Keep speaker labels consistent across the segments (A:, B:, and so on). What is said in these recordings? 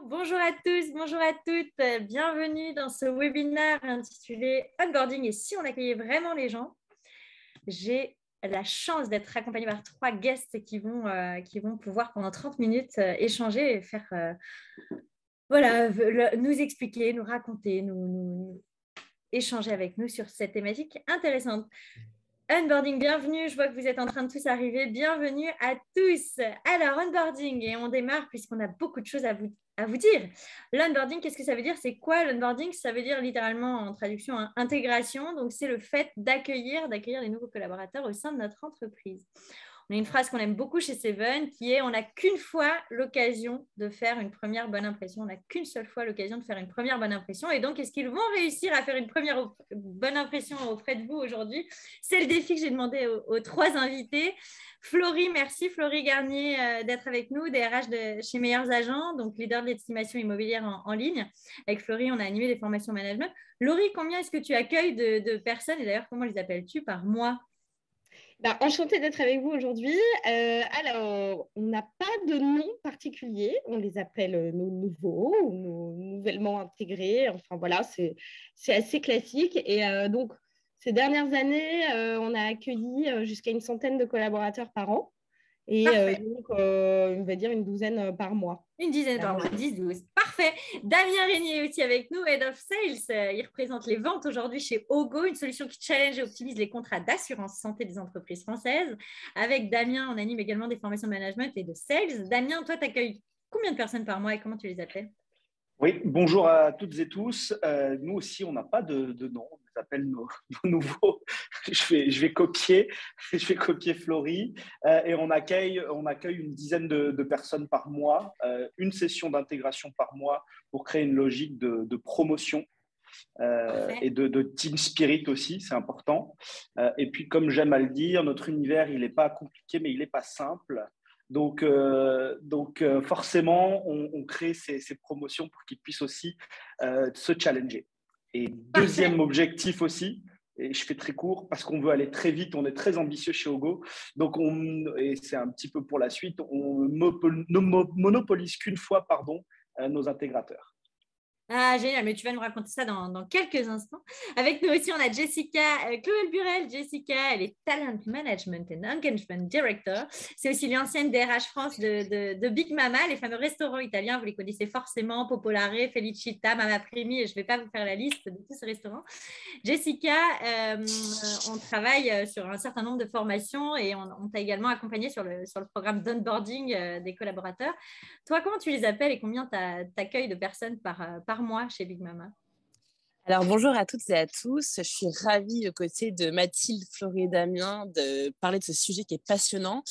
A: Bonjour à tous, bonjour à toutes. Bienvenue dans ce webinaire intitulé Onboarding et si on accueillait vraiment les gens. J'ai la chance d'être accompagnée par trois guests qui vont pouvoir pendant 30 minutes échanger et faire nous expliquer, nous raconter, nous échanger avec nous sur cette thématique intéressante. Onboarding, bienvenue. Je vois que vous êtes en train de tous arriver. Bienvenue à tous. Alors, onboarding, et on démarre puisqu'on a beaucoup de choses à vous dire. L'onboarding, qu'est-ce que ça veut dire? C'est quoi l'onboarding? Ça veut dire littéralement en traduction intégration. Donc, c'est le fait d'accueillir les nouveaux collaborateurs au sein de notre entreprise. On a une phrase qu'on aime beaucoup chez Seven qui est « on n'a qu'une fois l'occasion de faire une première bonne impression ». On n'a qu'une seule fois l'occasion de faire une première bonne impression. Et donc, est-ce qu'ils vont réussir à faire une première bonne impression auprès de vous aujourd'hui? C'est le défi que j'ai demandé aux trois invités. Florie, merci Florie Garnier d'être avec nous, DRH chez Meilleurs Agents, donc leader de l'estimation immobilière en ligne. Avec Florie, on a animé des formations management. Laurie, combien est-ce que tu accueilles de personnes et d'ailleurs, comment les appelles-tu par mois?
B: Enchantée d'être avec vous aujourd'hui. Alors, on n'a pas de nom particulier. On les appelle nos nouveaux ou nos nouvellement intégrés. Enfin, voilà, c'est assez classique. Et donc, ces dernières années, on a accueilli jusqu'à une centaine de collaborateurs par an. Et donc, on va dire une douzaine par mois.
A: Une dizaine par mois, 10, 12. Parfait. Damien Régnier est aussi avec nous, Head of Sales. Il représente les ventes aujourd'hui chez Ogo, une solution qui challenge et optimise les contrats d'assurance santé des entreprises françaises. Avec Damien, on anime également des formations de management et de sales. Damien, toi, tu accueilles combien de personnes par mois et comment tu les appelles?
C: Oui, bonjour à toutes et tous. Nous aussi, on n'a pas de nom. On les appelle nos nouveaux. Je vais copier Florie. Et on accueille une dizaine de personnes par mois, une session d'intégration par mois pour créer une logique de promotion et de team spirit aussi, c'est important. Et puis, comme j'aime à le dire, notre univers, il n'est pas compliqué, mais il n'est pas simple. Donc, forcément, on crée ces promotions pour qu'ils puissent aussi se challenger. Et deuxième objectif aussi, et je fais très court parce qu'on veut aller très vite, on est très ambitieux chez Ogo. Donc, et c'est un petit peu pour la suite, on ne monopolise qu'une fois nos intégrateurs.
A: Ah, génial, mais tu vas nous raconter ça dans quelques instants. Avec nous aussi, on a Jessica Clouel-Burel. Jessica, elle est Talent Management and Engagement Director. C'est aussi l'ancienne DRH France de Big Mama, les fameux restaurants italiens. Vous les connaissez forcément, Popolare, Felicita, Mama Primi, et je ne vais pas vous faire la liste de tous ces restaurants. Jessica, on travaille sur un certain nombre de formations et on t'a également accompagné sur le programme d'onboarding des collaborateurs. Toi, comment tu les appelles et combien tu accueilles de personnes par mois chez Big Mama?
D: Alors, bonjour à toutes et à tous. Je suis ravie, aux côtés de Mathilde, Florie et Damien, de parler de ce sujet qui est passionnant.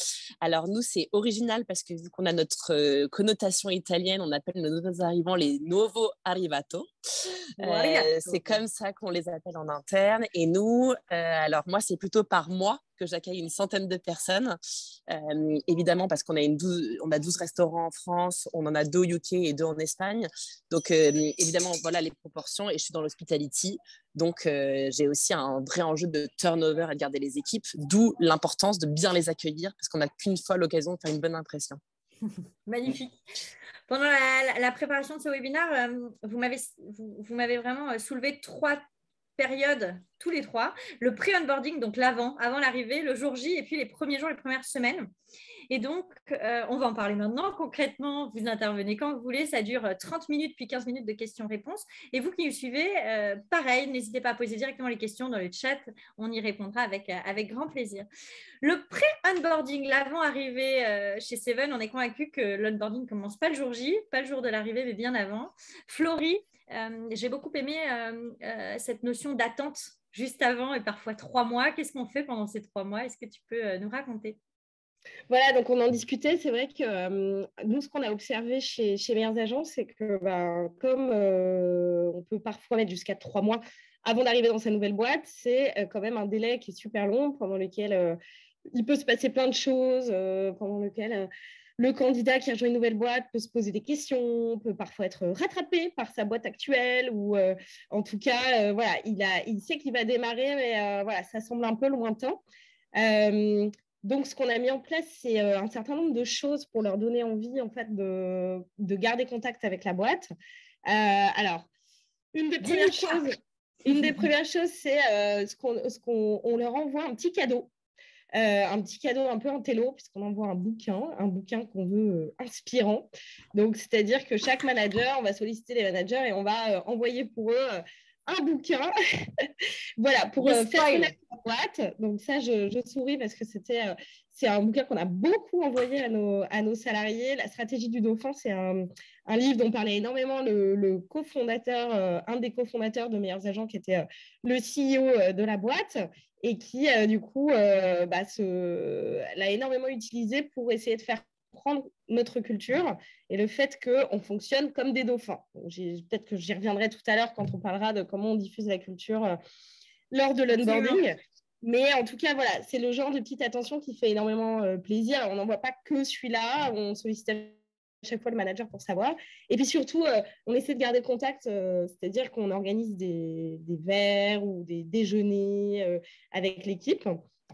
D: Alors, nous, c'est original parce que vu qu'on a notre connotation italienne, on appelle nos nouveaux arrivants les nuovo arrivato. C'est comme ça qu'on les appelle en interne. Et nous, alors moi, c'est plutôt par mois que j'accueille une centaine de personnes. Évidemment, parce qu'on a 12 restaurants en France, on en a 2 au UK et 2 en Espagne. Donc, évidemment, voilà les proportions. Et je suis dans l'hospitality. Donc, j'ai aussi un vrai enjeu de turnover et de garder les équipes, d'où l'importance de bien les accueillir parce qu'on n'a qu'une fois l'occasion de faire une bonne impression.
A: Magnifique. Pendant la préparation de ce webinaire, vous m'avez vraiment soulevé 3 périodes, tous les 3. Le pré-onboarding, donc avant l'arrivée, le jour J, et puis les premiers jours, les premières semaines. Et donc, on va en parler maintenant. Concrètement, vous intervenez quand vous voulez. Ça dure 30 minutes, puis 15 minutes de questions-réponses. Et vous qui nous suivez, pareil, n'hésitez pas à poser directement les questions dans le chat. On y répondra avec grand plaisir. Le pré-onboarding, l'avant-arrivée chez Seven, on est convaincu que l'onboarding ne commence pas le jour J, pas le jour de l'arrivée, mais bien avant. Florie, j'ai beaucoup aimé cette notion d'attente juste avant et parfois 3 mois. Qu'est-ce qu'on fait pendant ces 3 mois? Est-ce que tu peux nous raconter?
B: Voilà, donc on en discutait. C'est vrai que nous, ce qu'on a observé chez Meilleurs Agents, c'est que comme on peut parfois mettre jusqu'à 3 mois avant d'arriver dans sa nouvelle boîte, c'est quand même un délai qui est super long, pendant lequel il peut se passer plein de choses, pendant lequel le candidat qui rejoint une nouvelle boîte peut se poser des questions, peut parfois être rattrapé par sa boîte actuelle, ou en tout cas, voilà, il sait qu'il va démarrer, mais voilà, ça semble un peu lointain. Donc, ce qu'on a mis en place, c'est un certain nombre de choses pour leur donner envie, en fait, de garder contact avec la boîte. Alors, une des premières choses, c'est on leur envoie un petit cadeau. Un petit cadeau un peu intello, puisqu'on envoie un bouquin qu'on veut inspirant. Donc, c'est-à-dire que chaque manager, on va solliciter les managers et on va envoyer pour eux un bouquin voilà, pour faire connaître la boîte. Donc ça, je souris parce que c'est un bouquin qu'on a beaucoup envoyé à nos salariés. La stratégie du dauphin, c'est un livre dont parlait énormément le cofondateur, un des cofondateurs de Meilleurs Agents, qui était le CEO de la boîte et qui, du coup, l'a énormément utilisé pour essayer de faire prendre notre culture et le fait qu'on fonctionne comme des dauphins. Peut-être que j'y reviendrai tout à l'heure quand on parlera de comment on diffuse la culture lors de l'onboarding. Mais en tout cas, voilà, c'est le genre de petite attention qui fait énormément plaisir. Alors, on n'envoie pas que celui-là, on sollicite à chaque fois le manager pour savoir. Et puis surtout, on essaie de garder le contact, c'est-à-dire qu'on organise des verres ou des déjeuners avec l'équipe,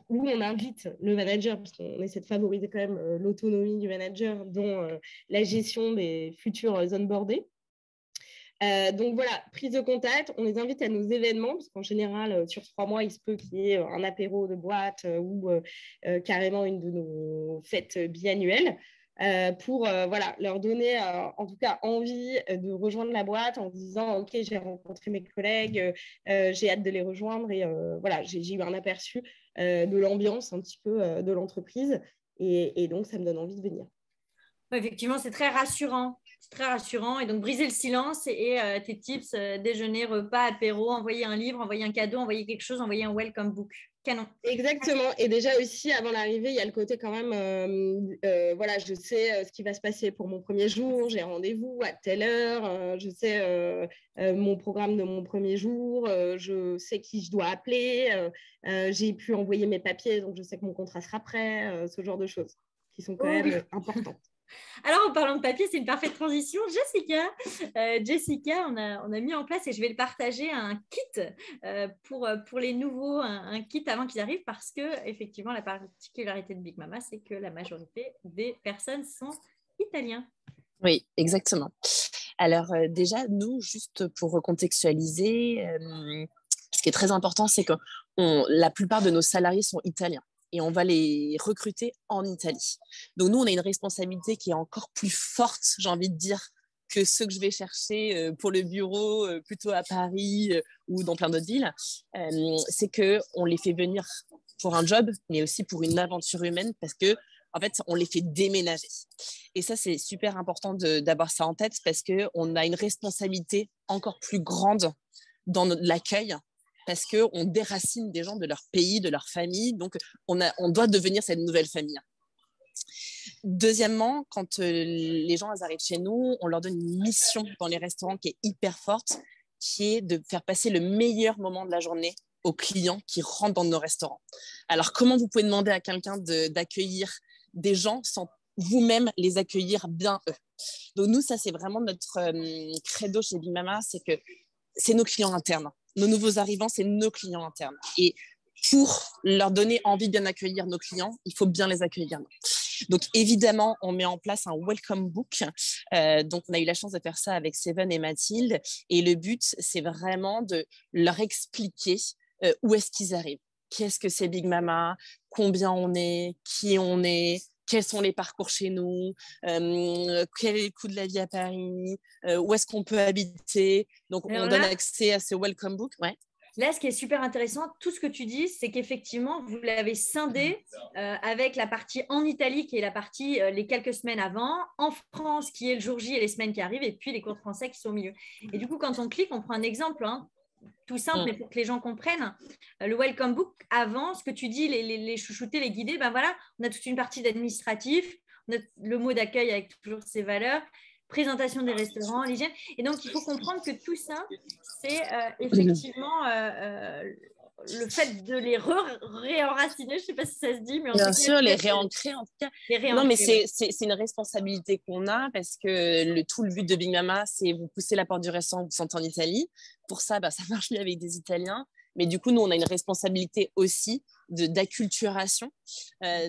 B: où on invite le manager, parce qu'on essaie de favoriser quand même l'autonomie du manager, dont la gestion des futurs onboardés. Donc voilà, prise de contact, on les invite à nos événements, parce qu'en général, sur 3 mois, il se peut qu'il y ait un apéro de boîte ou carrément une de nos fêtes biannuelles. Pour leur donner en tout cas envie de rejoindre la boîte en disant ok, j'ai rencontré mes collègues, j'ai hâte de les rejoindre et voilà, j'ai eu un aperçu de l'ambiance un petit peu de l'entreprise et donc ça me donne envie de venir.
A: Effectivement, c'est très rassurant. C'est très rassurant. Et donc, briser le silence et tes tips, déjeuner, repas, apéro, envoyer un livre, envoyer un cadeau, envoyer quelque chose, envoyer un welcome book. Canon.
B: Exactement. Et déjà aussi, avant l'arrivée, il y a le côté quand même, voilà, je sais ce qui va se passer pour mon premier jour, j'ai rendez-vous à telle heure, je sais mon programme de mon premier jour, je sais qui je dois appeler, j'ai pu envoyer mes papiers, donc je sais que mon contrat sera prêt, ce genre de choses qui sont quand même importantes.
A: Alors, en parlant de papier, c'est une parfaite transition. Jessica, on a mis en place, et je vais le partager, un kit pour les nouveaux, un kit avant qu'ils arrivent, parce que, effectivement, la particularité de Big Mama, c'est que la majorité des personnes sont italiens.
D: Oui, exactement. Alors, déjà, nous, juste pour recontextualiser, ce qui est très important, c'est que la plupart de nos salariés sont italiens. Et on va les recruter en Italie. Donc, nous, on a une responsabilité qui est encore plus forte, j'ai envie de dire, que ceux que je vais chercher pour le bureau, plutôt à Paris ou dans plein d'autres villes. C'est qu'on les fait venir pour un job, mais aussi pour une aventure humaine, parce que en fait, on les fait déménager. Et ça, c'est super important d'avoir ça en tête, parce qu'on a une responsabilité encore plus grande dans l'accueil, parce qu'on déracine des gens de leur pays, de leur famille. Donc, on doit devenir cette nouvelle famille. Deuxièmement, quand les gens arrivent chez nous, on leur donne une mission dans les restaurants qui est hyper forte, qui est de faire passer le meilleur moment de la journée aux clients qui rentrent dans nos restaurants. Alors, comment vous pouvez demander à quelqu'un d'accueillir des gens sans vous-même les accueillir bien eux? Donc, nous, ça, c'est vraiment notre credo chez Big Mama, c'est que c'est nos clients internes. Nos nouveaux arrivants, c'est nos clients internes. Et pour leur donner envie de bien accueillir nos clients, il faut bien les accueillir. Donc, évidemment, on met en place un welcome book. Donc, on a eu la chance de faire ça avec Seven et Mathilde. Et le but, c'est vraiment de leur expliquer où est-ce qu'ils arrivent. Qu'est-ce que c'est Big Mama? Combien on est? Qui on est? Quels sont les parcours chez nous, quel est le coût de la vie à Paris, où est-ce qu'on peut habiter. Donc, on donne accès à ce welcome book. Ouais.
A: Là, ce qui est super intéressant, tout ce que tu dis, c'est qu'effectivement, vous l'avez scindé avec la partie en Italie, qui est la partie les quelques semaines avant, en France, qui est le jour J et les semaines qui arrivent, et puis les cours de français qui sont au milieu. Et du coup, quand on clique, on prend un exemple, tout simple, mais pour que les gens comprennent, le welcome book, avant, ce que tu dis, les chouchouter, les guider, ben voilà, on a toute une partie d'administratif, on a le mot d'accueil avec toujours ses valeurs, présentation des restaurants, l'hygiène. Et donc, il faut comprendre que tout ça, c'est effectivement le fait de les réenraciner, je ne sais pas si ça se dit, mais en
D: bien
A: tout cas,
D: sûr, les réancrer en tout cas. Non, mais c'est une responsabilité qu'on a, parce que tout le but de Big Mama, c'est vous pousser la porte du restaurant, vous sentez en Italie. Pour ça, ça marche mieux avec des Italiens. Mais du coup, nous, on a une responsabilité aussi d'acculturation.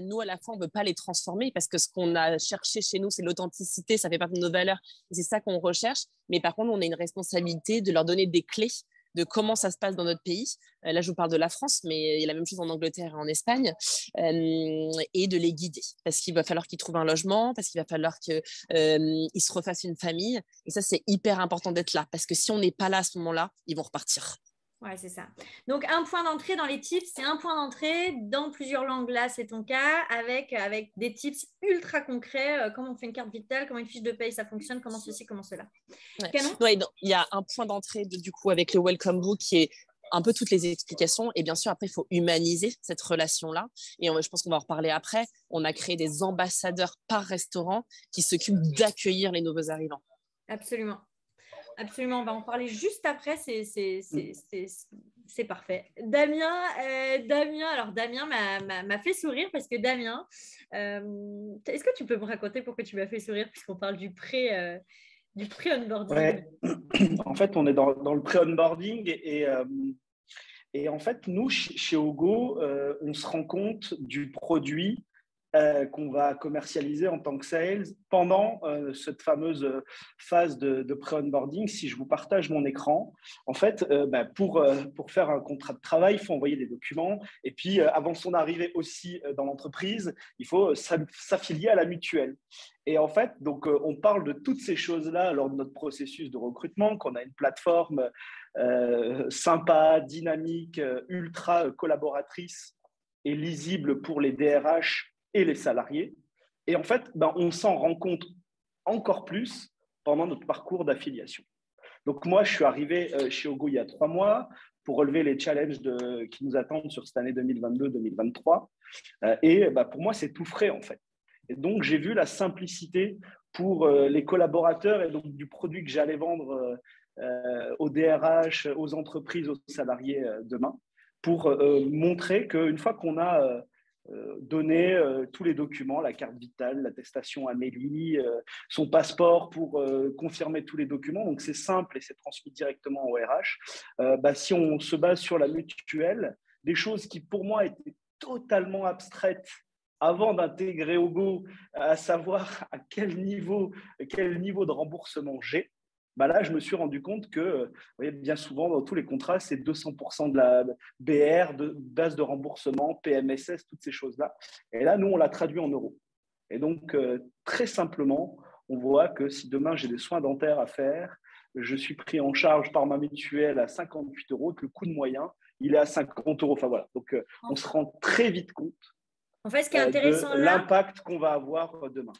D: Nous, à la fois, on ne veut pas les transformer parce que ce qu'on a cherché chez nous, c'est l'authenticité, ça fait partie de nos valeurs et c'est ça qu'on recherche. Mais par contre, on a une responsabilité de leur donner des clés de comment ça se passe dans notre pays. Là, je vous parle de la France, mais il y a la même chose en Angleterre et en Espagne, et de les guider. Parce qu'il va falloir qu'ils trouvent un logement, parce qu'il va falloir qu'ils se refassent une famille. Et ça, c'est hyper important d'être là. Parce que si on n'est pas là à ce moment-là, ils vont repartir.
A: Ouais, c'est ça. Donc, un point d'entrée dans les tips, c'est un point d'entrée dans plusieurs langues. Là, c'est ton cas, avec des tips ultra concrets. Comment on fait une carte vitale, comment une fiche de paye, ça fonctionne, comment ceci, comment cela.
D: Ouais. Ouais, il y a un point d'entrée, du coup, avec le Welcome Book qui est un peu toutes les explications. Et bien sûr, après, il faut humaniser cette relation-là. Et je pense qu'on va en reparler après. On a créé des ambassadeurs par restaurant qui s'occupent d'accueillir les nouveaux arrivants.
A: Absolument. Absolument, on va en parler juste après, c'est parfait. Damien m'a fait sourire parce que Damien, est-ce que tu peux me raconter pourquoi tu m'as fait sourire puisqu'on parle du pré-onboarding?
C: Ouais. En fait, on est dans le pré-onboarding et en fait, nous, chez Ogo, on se rend compte du produit qu'on va commercialiser en tant que sales pendant cette fameuse phase de pré-onboarding. Si je vous partage mon écran, en fait, pour faire un contrat de travail, il faut envoyer des documents. Et puis, avant son arrivée aussi dans l'entreprise, il faut s'affilier à la mutuelle. Et en fait, donc, on parle de toutes ces choses-là lors de notre processus de recrutement, qu'on a une plateforme sympa, dynamique, ultra collaboratrice et lisible pour les DRH et les salariés. Et en fait, on s'en rend compte encore plus pendant notre parcours d'affiliation. Donc moi, je suis arrivé chez Ogo il y a 3 mois pour relever les challenges qui nous attendent sur cette année 2022-2023. Et pour moi, c'est tout frais en fait. Et donc, j'ai vu la simplicité pour les collaborateurs et donc du produit que j'allais vendre aux DRH, aux entreprises, aux salariés demain, pour montrer qu'une fois qu'on a donné tous les documents, la carte vitale, l'attestation Amélie, son passeport pour confirmer tous les documents. Donc, c'est simple et c'est transmis directement au RH. Si on se base sur la mutuelle, des choses qui, pour moi, étaient totalement abstraites avant d'intégrer Ogo, à savoir à quel niveau de remboursement j'ai, là, je me suis rendu compte que, vous voyez, bien souvent, dans tous les contrats, c'est 200% de la BR, de base de remboursement, PMSS, toutes ces choses-là. Et là, nous, on l'a traduit en euros. Et donc, très simplement, on voit que si demain, j'ai des soins dentaires à faire, je suis pris en charge par ma mutuelle à 58 €, que le coût de moyen, il est à 50 €. Enfin, voilà. Donc, on se rend très vite compte
A: en fait, ce qui est intéressant
C: de l'impact qu'on va avoir demain.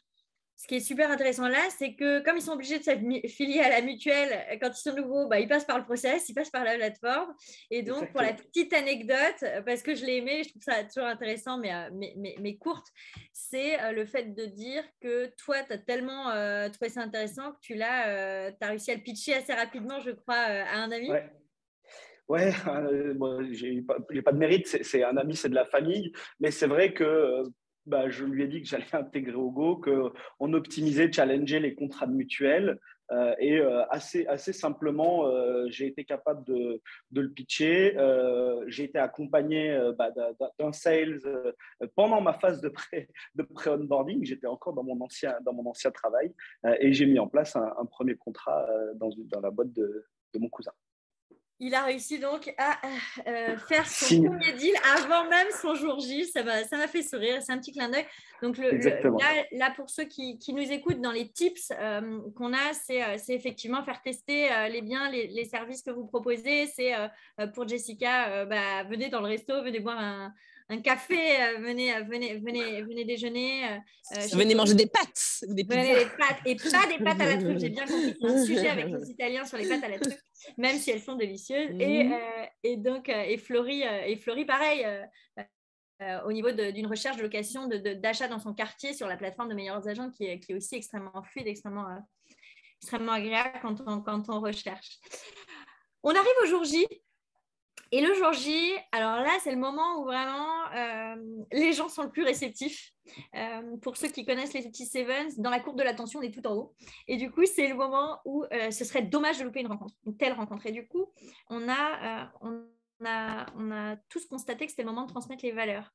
A: Ce qui est super intéressant là, c'est que comme ils sont obligés de s'affilier à la mutuelle, quand ils sont nouveaux, ils passent par le process, ils passent par la plateforme. Et donc,
C: Exactement.
A: pour la petite anecdote, parce que je l'ai aimé, je trouve ça toujours intéressant, mais courte, c'est le fait de dire que toi, tu as tellement trouvé ça intéressant que tu as réussi à le pitcher assez rapidement, je crois, à un ami.
C: Ouais, j'ai pas de mérite, c'est un ami, c'est de la famille, mais c'est vrai que je lui ai dit que j'allais intégrer Ogo, qu'on optimisait, challengeait les contrats de mutuelle et assez simplement, j'ai été capable de le pitcher. J'ai été accompagné d'un sales pendant ma phase de pré-onboarding. J'étais encore dans mon ancien travail et j'ai mis en place un premier contrat dans la boîte de mon cousin.
A: Il a réussi donc à faire son premier deal avant même son jour J. Ça m'a fait sourire. C'est un petit clin d'œil. Donc, là, pour ceux qui nous écoutent, dans les tips qu'on a, c'est effectivement faire tester les biens, les services que vous proposez. C'est pour Jessica, venez dans le resto, venez boire un café, venez déjeuner.
D: Venez manger des pâtes.
A: Venez des pâtes, et pas des pâtes à la truffe. J'ai bien compris qu'il y a un sujet avec les Italiens sur les pâtes à la truffe, même si elles sont délicieuses. Et donc, Florie, pareil, au niveau d'une recherche de location, d'achat dans son quartier sur la plateforme de Meilleurs Agents, qui est aussi extrêmement fluide, extrêmement agréable quand on recherche. On arrive au jour J. Et le jour J, alors là, c'est le moment où vraiment les gens sont le plus réceptifs. Pour ceux qui connaissent les outils Sevens, dans la courbe de l'attention, on est tout en haut. Et du coup, c'est le moment où ce serait dommage de louper une telle rencontre. Et du coup, on a a tous constaté que c'était le moment de transmettre les valeurs.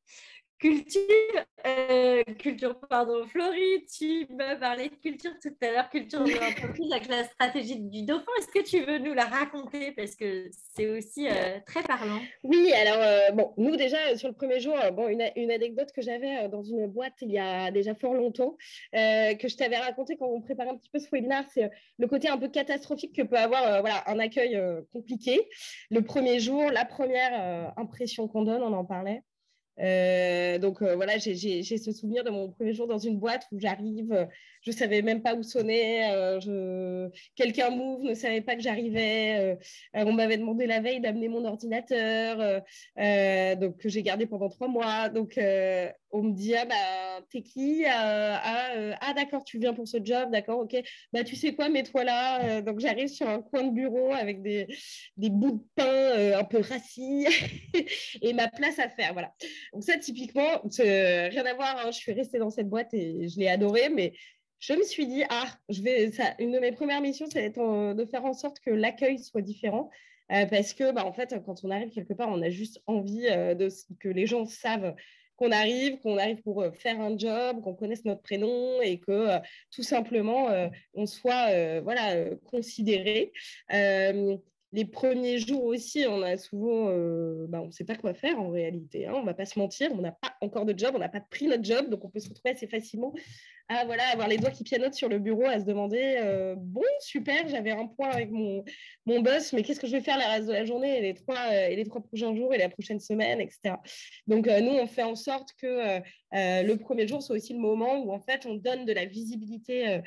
A: Pardon, Florie, tu m'as parlé de culture tout à l'heure, culture de l'entreprise avec la stratégie du dauphin. Est-ce que tu veux nous la raconter parce que c'est aussi très parlant?
B: Oui, alors, bon, nous déjà, sur le premier jour, bon, une anecdote que j'avais dans une boîte il y a déjà fort longtemps, que je t'avais raconté quand on préparait un petit peu ce webinaire, c'est le côté un peu catastrophique que peut avoir voilà, un accueil compliqué. Le premier jour, la première impression qu'on donne, on en parlait. Donc voilà, j'ai ce souvenir de mon premier jour dans une boîte où j'arrive, je savais même pas où sonner, quelqu'un m'ouvre, ne savait pas que j'arrivais, on m'avait demandé la veille d'amener mon ordinateur, donc que j'ai gardé pendant 3 mois, donc on me dit ah bah t'es qui, ah d'accord tu viens pour ce job, d'accord ok, bah tu sais quoi mets-toi là, donc j'arrive sur un coin de bureau avec des bouts de pain un peu rassis et ma place à faire, voilà. Donc ça, typiquement, rien à voir, hein, je suis restée dans cette boîte et je l'ai adorée, mais je me suis dit, une de mes premières missions, ça va être de faire en sorte que l'accueil soit différent. Parce que, bah, en fait, quand on arrive quelque part, on a juste envie que les gens savent qu'on arrive pour faire un job, qu'on connaisse notre prénom et que tout simplement, on soit considéré. Les premiers jours aussi, on a souvent, on ne sait pas quoi faire en réalité. Hein, on ne va pas se mentir, on n'a pas encore de job, on n'a pas pris notre job, donc on peut se retrouver assez facilement à avoir les doigts qui pianotent sur le bureau, à se demander bon, super, j'avais un point avec mon boss, mais qu'est-ce que je vais faire le reste de la journée et les 3 prochains jours et la prochaine semaine, etc. Donc, nous, on fait en sorte que le premier jour soit aussi le moment où, en fait, on donne de la visibilité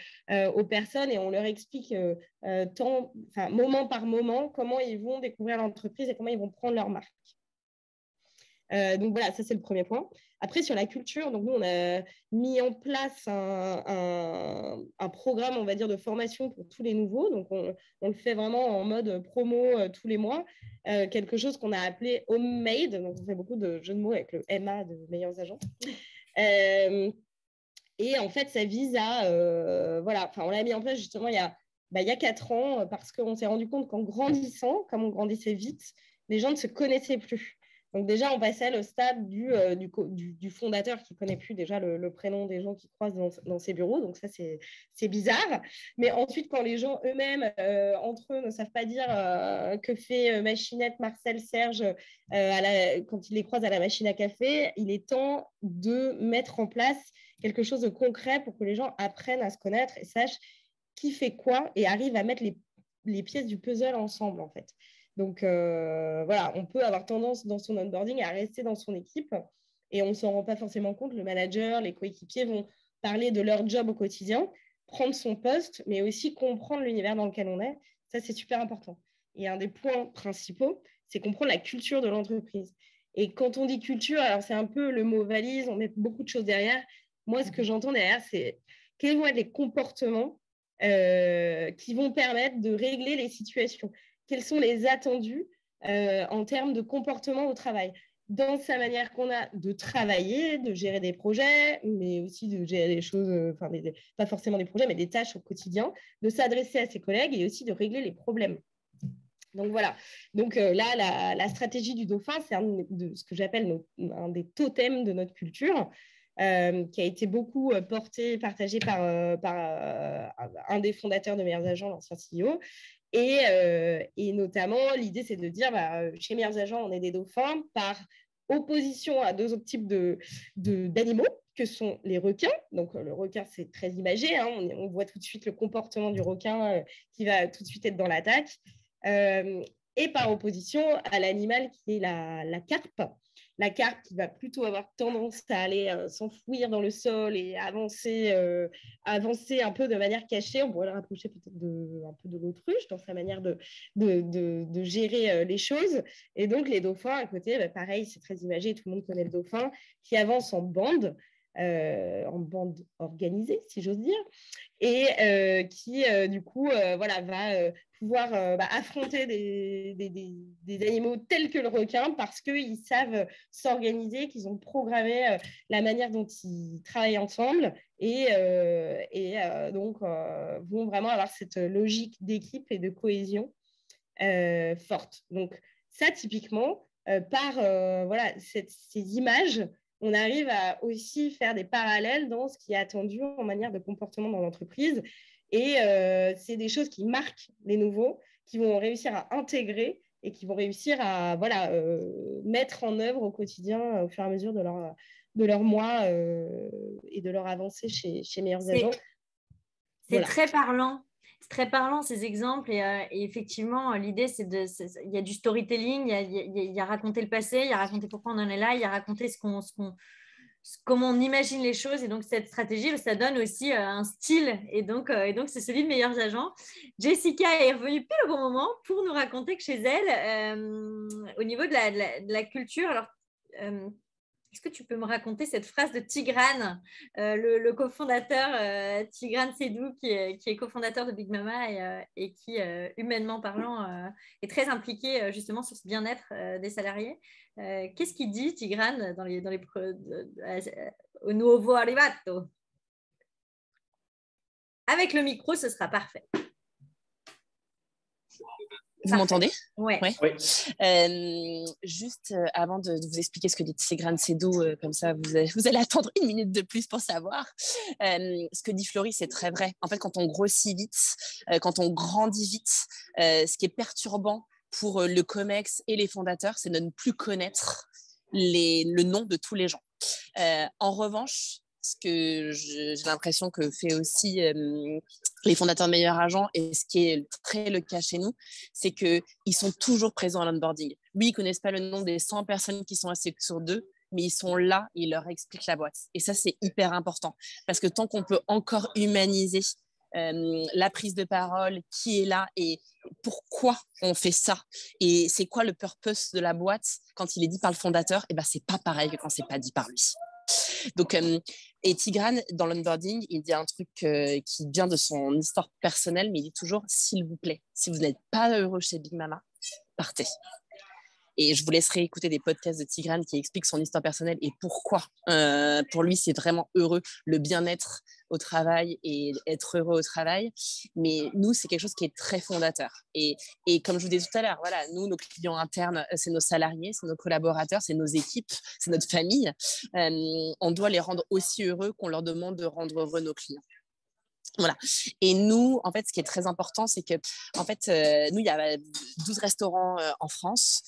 B: aux personnes et on leur explique moment par moment comment ils vont découvrir l'entreprise et comment ils vont prendre leur marque. Donc voilà, ça c'est le premier point. Après, sur la culture, donc nous, on a mis en place un programme, on va dire, de formation pour tous les nouveaux. Donc, on le fait vraiment en mode promo tous les mois. Quelque chose qu'on a appelé Homemade. Donc, on fait beaucoup de jeux de mots avec le MA de Meilleurs Agents. Et en fait, ça vise à... on l'a mis en place justement il y a 4 ans parce qu'on s'est rendu compte qu'en grandissant, comme on grandissait vite, les gens ne se connaissaient plus. Donc déjà, on passait au stade du fondateur qui ne connaît plus déjà le prénom des gens qui croisent dans ses bureaux. Donc ça, c'est bizarre. Mais ensuite, quand les gens eux-mêmes, entre eux, ne savent pas dire que fait Machinette, Marcel, Serge, quand ils les croisent à la machine à café, il est temps de mettre en place quelque chose de concret pour que les gens apprennent à se connaître et sachent qui fait quoi et arrivent à mettre les pièces du puzzle ensemble, en fait. Donc, voilà, on peut avoir tendance dans son onboarding à rester dans son équipe et on ne s'en rend pas forcément compte. Le manager, les coéquipiers vont parler de leur job au quotidien, prendre son poste, mais aussi comprendre l'univers dans lequel on est. Ça, c'est super important. Et un des points principaux, c'est comprendre la culture de l'entreprise. Et quand on dit culture, alors c'est un peu le mot valise, on met beaucoup de choses derrière. Moi, ce que j'entends derrière, c'est quels vont être les comportements qui vont permettre de régler les situations. Quels sont les attendus en termes de comportement au travail, dans sa manière qu'on a de travailler, de gérer des projets, mais aussi de gérer des choses, pas forcément des projets, mais des tâches au quotidien, de s'adresser à ses collègues et aussi de régler les problèmes. Donc voilà, donc là, la stratégie du dauphin, c'est ce que j'appelle un des totems de notre culture, qui a été beaucoup partagé par un des fondateurs de Meilleurs Agents, l'ancien CEO. Et notamment, l'idée, c'est de dire, chez Meilleurs Agents, on est des dauphins par opposition à 2 autres types d'animaux, que sont les requins. Donc, le requin, c'est très imagé. Hein, on voit tout de suite le comportement du requin qui va tout de suite être dans l'attaque. Et par opposition à l'animal qui est la carpe. La carpe qui va plutôt avoir tendance à aller s'enfouir dans le sol et avancer un peu de manière cachée. On pourrait le rapprocher peut-être un peu de l'autruche dans sa manière de gérer les choses. Et donc, les dauphins, à côté, pareil, c'est très imagé, tout le monde connaît le dauphin, qui avance en bande organisée, si j'ose dire, et qui, du coup, va pouvoir affronter des animaux tels que le requin parce qu'ils savent s'organiser, qu'ils ont programmé la manière dont ils travaillent ensemble et donc vont vraiment avoir cette logique d'équipe et de cohésion forte. Donc ça, typiquement, par voilà, ces images, on arrive à aussi faire des parallèles dans ce qui est attendu en manière de comportement dans l'entreprise. Et c'est des choses qui marquent les nouveaux, qui vont réussir à intégrer et qui vont réussir à voilà, mettre en œuvre au quotidien au fur et à mesure de leur mois et de leur avancée chez Meilleurs Agents.
A: C'est voilà. Très parlant. C'est très parlant ces exemples et effectivement l'idée il y a du storytelling, il y a raconter le passé, il y a raconter pourquoi on en est là, il y a raconter comment on imagine les choses et donc cette stratégie ça donne aussi un style et donc c'est celui de Meilleurs Agents. Jessica est revenue pile au bon moment pour nous raconter que chez elle au niveau de la culture, alors est-ce que tu peux me raconter cette phrase de Tigran, le cofondateur Tigran Seydou, qui est cofondateur de Big Mama et qui, humainement parlant, est très impliqué justement sur ce bien-être des salariés. Qu'est-ce qu'il dit, Tigran, au Nuovo Arrivato? Avec le micro, ce sera parfait.
D: Vous m'entendez?
A: Ouais.
D: Juste avant de vous expliquer ce que dit Tigran Seydou, comme ça vous allez attendre 1 minute de plus pour savoir. Ce que dit Florie, c'est très vrai. En fait, quand on grossit vite, quand on grandit vite, ce qui est perturbant pour le COMEX et les fondateurs, c'est de ne plus connaître le nom de tous les gens. En revanche, ce que j'ai l'impression que fait aussi les fondateurs de Meilleurs Agents et ce qui est très le cas chez nous, c'est qu'ils sont toujours présents à l'onboarding. Oui, ils ne connaissent pas le nom des 100 personnes qui sont assises sur d'eux, mais ils sont là et ils leur expliquent la boîte. Et ça, c'est hyper important parce que tant qu'on peut encore humaniser la prise de parole, qui est là et pourquoi on fait ça et c'est quoi le purpose de la boîte quand il est dit par le fondateur, et ben, c'est pas pareil que quand c'est pas dit par lui. Donc, et Tigran, dans l'onboarding, il dit un truc qui vient de son histoire personnelle, mais il dit toujours, s'il vous plaît, si vous n'êtes pas heureux chez Big Mama, partez. Et je vous laisserai écouter des podcasts de Tigran qui expliquent son histoire personnelle et pourquoi. Pour lui, c'est vraiment heureux, le bien-être au travail et être heureux au travail. Mais nous, c'est quelque chose qui est très fondateur. Et comme je vous disais tout à l'heure, voilà, nous, nos clients internes, c'est nos salariés, c'est nos collaborateurs, c'est nos équipes, c'est notre famille. On doit les rendre aussi heureux qu'on leur demande de rendre heureux nos clients. Voilà. Et nous, en fait, ce qui est très important, c'est que, en fait, nous, il y a 12 restaurants en France.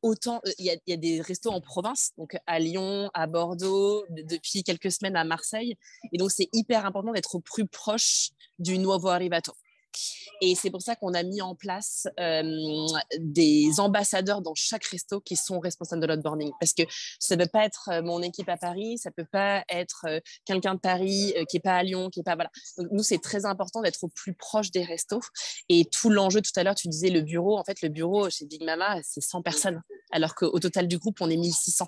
D: Autant, il y a des restos en province, donc à Lyon, à Bordeaux, depuis quelques semaines à Marseille. Et donc, c'est hyper important d'être au plus proche du Nuovo Arrivato. Et c'est pour ça qu'on a mis en place des ambassadeurs dans chaque resto qui sont responsables de l'onboarding. Parce que ça ne peut pas être mon équipe à Paris, ça ne peut pas être quelqu'un de Paris qui n'est pas à Lyon, qui n'est pas… Voilà. Donc, nous, c'est très important d'être au plus proche des restos. Et tout l'enjeu, tout à l'heure, tu disais le bureau. En fait, le bureau chez Big Mama, c'est 100 personnes. Alors qu'au total du groupe, on est 1600.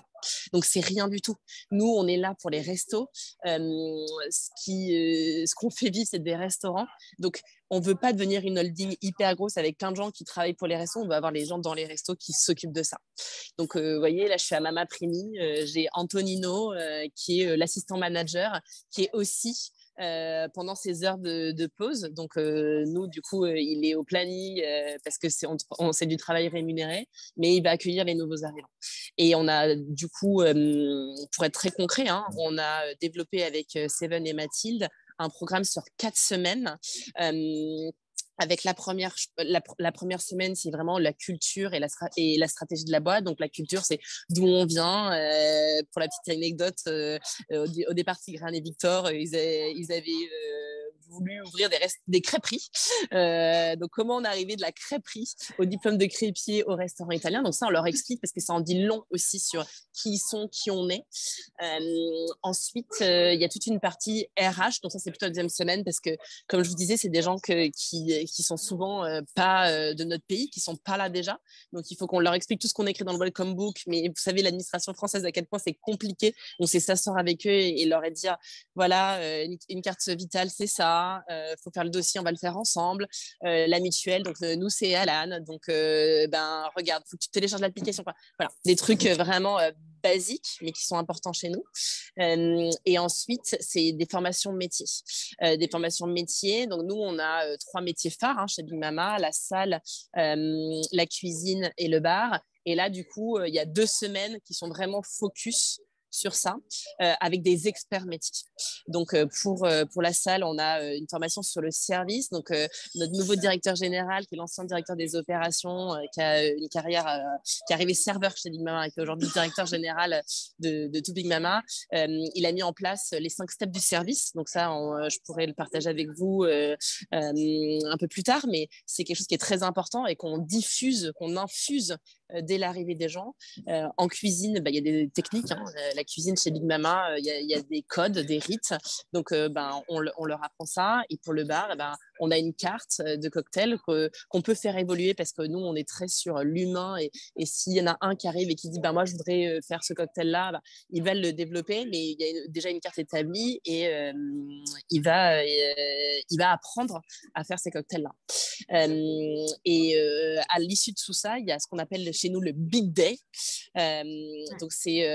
D: Donc, c'est rien du tout. Nous, on est là pour les restos. Ce qu'on fait vivre, c'est des restaurants. Donc, on ne veut pas devenir une holding hyper grosse avec plein de gens qui travaillent pour les restos. On veut avoir les gens dans les restos qui s'occupent de ça. Donc, vous voyez, là, je suis à Mama Primi. J'ai Antonino, qui est l'assistant manager, qui est aussi pendant ses heures de pause. Donc, nous, du coup, il est au planning parce que c'est du travail rémunéré, mais il va accueillir les nouveaux arrivants. Et on a, du coup, pour être très concret, hein, on a développé avec Seven et Mathilde un programme sur 4 semaines. Avec la première semaine, c'est vraiment la culture et la stratégie de la boîte. Donc, la culture, c'est d'où on vient. Pour la petite anecdote, au départ, Tigran et Victor, ils avaient voulu ouvrir des crêperies. Donc, comment on est arrivé de la crêperie au diplôme de crêpier au restaurant italien. Donc, ça, on leur explique parce que ça en dit long aussi sur qui ils sont, qui on est. Ensuite, il y a toute une partie RH. Donc, ça, c'est plutôt la deuxième semaine parce que, comme je vous disais, c'est des gens qui sont souvent pas de notre pays, qui sont pas là déjà. Donc, il faut qu'on leur explique tout ce qu'on écrit dans le welcome book. Mais vous savez, l'administration française, à quel point c'est compliqué. Donc, c'est s'asseoir avec eux et leur dire, voilà, une carte vitale, c'est ça. Faut faire le dossier, on va le faire ensemble. La mutuelle, donc nous, c'est Alan. Donc, regarde, faut que tu télécharges l'application. Voilà, des trucs vraiment basiques, mais qui sont importants chez nous. Et ensuite, c'est des formations métiers. Des formations métiers. Donc, nous, on a 3 métiers phares chez Big Mama, la salle, la cuisine et le bar. Et là, du coup, il y a 2 semaines qui sont vraiment focus sur ça, avec des experts métiers. Donc, pour la salle, on a une formation sur le service. Donc, notre nouveau directeur général, qui est l'ancien directeur des opérations, qui a une carrière, qui est arrivé serveur chez Big Mama et qui est aujourd'hui directeur général de tout Big Mama, il a mis en place les 5 steps du service. Donc ça, je pourrais le partager avec vous un peu plus tard, mais c'est quelque chose qui est très important et qu'on diffuse, qu'on infuse dès l'arrivée des gens. En cuisine, il y a des techniques. La cuisine chez Big Mama, il y a des codes, des rites. Donc, on leur apprend ça. Et pour le bar, on a une carte de cocktails qu'on peut faire évoluer parce que nous, on est très sur l'humain. Et s'il y en a un qui arrive et qui dit moi, je voudrais faire ce cocktail-là, ils veulent le développer, mais il y a déjà une carte établie et il va apprendre à faire ces cocktails-là. À l'issue de tout ça, il y a ce qu'on appelle chez nous le Big Day. Donc, c'est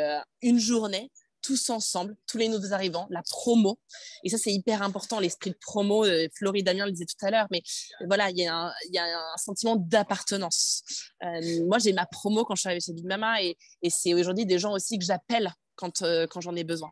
D: une journée tous ensemble, tous les nouveaux arrivants, la promo. Et ça, c'est hyper important, l'esprit de promo. Florie Damien le disait tout à l'heure, mais voilà, il y a un sentiment d'appartenance. Moi, j'ai ma promo quand je suis arrivée chez Big Mama et c'est aujourd'hui des gens aussi que j'appelle quand j'en ai besoin.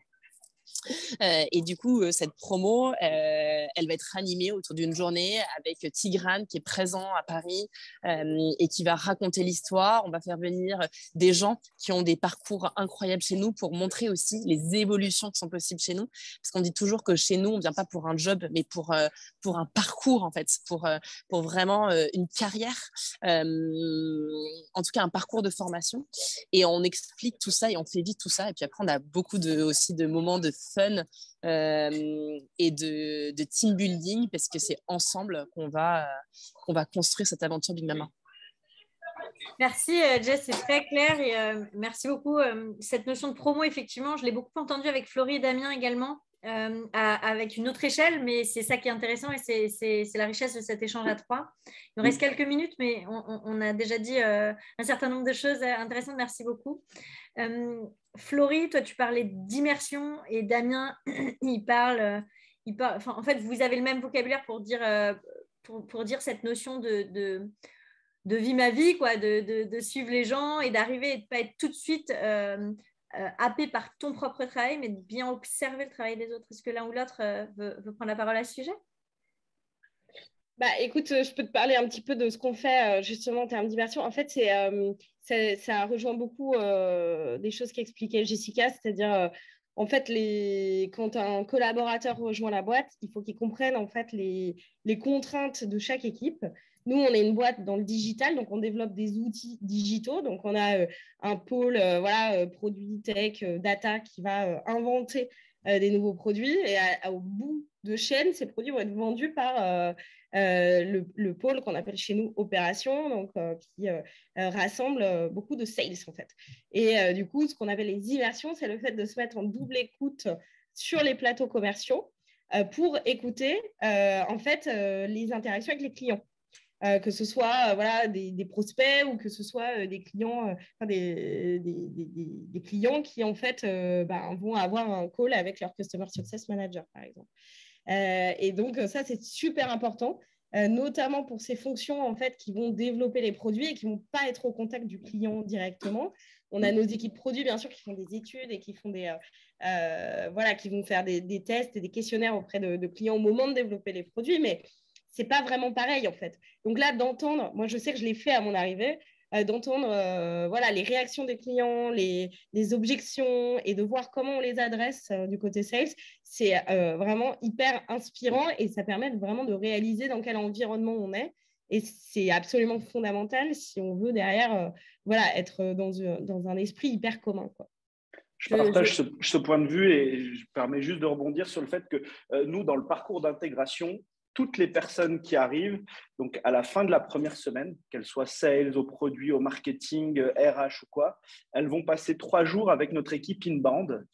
D: Et du coup, cette promo, elle va être animée autour d'une journée avec Tigrane qui est présent à Paris et qui va raconter l'histoire. On va faire venir des gens qui ont des parcours incroyables chez nous pour montrer aussi les évolutions qui sont possibles chez nous. Parce qu'on dit toujours que chez nous, on ne vient pas pour un job, mais pour un parcours, en fait, pour vraiment une carrière, en tout cas un parcours de formation. Et on explique tout ça et on fait vite tout ça. Et puis après, on a beaucoup aussi de moments de fun et de team building parce que c'est ensemble qu'on va construire cette aventure Big Mama.
A: Merci Jess, c'est très clair et merci beaucoup. Cette notion de promo, effectivement, je l'ai beaucoup entendue avec Florie et Damien également, avec une autre échelle, mais c'est ça qui est intéressant et c'est la richesse de cet échange à 3. Il nous reste quelques minutes, mais on a déjà dit un certain nombre de choses intéressantes. Merci beaucoup. Florie, toi, tu parlais d'immersion et Damien, il parle en fait, vous avez le même vocabulaire pour dire cette notion de vie ma vie, quoi, de suivre les gens et d'arriver et de ne pas être tout de suite happé par ton propre travail, mais de bien observer le travail des autres. Est-ce que l'un ou l'autre veut prendre la parole à ce sujet ?
B: Écoute, je peux te parler un petit peu de ce qu'on fait justement en termes d'immersion. En fait, ça rejoint beaucoup des choses qu'expliquait Jessica, c'est-à-dire en fait, quand un collaborateur rejoint la boîte, il faut qu'il comprenne en fait les contraintes de chaque équipe. Nous, on est une boîte dans le digital, donc on développe des outils digitaux. Donc, on a un pôle produit tech, data qui va inventer des nouveaux produits. Et au bout de chaîne, ces produits vont être vendus par le pôle qu'on appelle chez nous opération, donc qui rassemble beaucoup de sales en fait. Et du coup, ce qu'on appelle les immersions, c'est le fait de se mettre en double écoute sur les plateaux commerciaux pour écouter en fait les interactions avec les clients. Que ce soit des prospects ou que ce soit des clients, des clients qui en fait vont avoir un call avec leur Customer Success Manager, par exemple. Et donc, ça, c'est super important, notamment pour ces fonctions en fait, qui vont développer les produits et qui ne vont pas être au contact du client directement. On a nos équipes produits, bien sûr, qui font des études et qui font qui vont faire des tests et des questionnaires auprès de clients au moment de développer les produits, mais c'est pas vraiment pareil en fait. Donc là, d'entendre, moi je sais que je l'ai fait à mon arrivée, d'entendre les réactions des clients, les objections et de voir comment on les adresse du côté sales, c'est vraiment hyper inspirant et ça permet vraiment de réaliser dans quel environnement on est. Et c'est absolument fondamental si on veut derrière être dans un esprit hyper commun, quoi.
C: Je partage ce point de vue et je permets juste de rebondir sur le fait que nous, dans le parcours d'intégration, toutes les personnes qui arrivent, donc à la fin de la première semaine, qu'elles soient sales, au produit, au marketing, RH ou quoi, elles vont passer 3 jours avec notre équipe inbound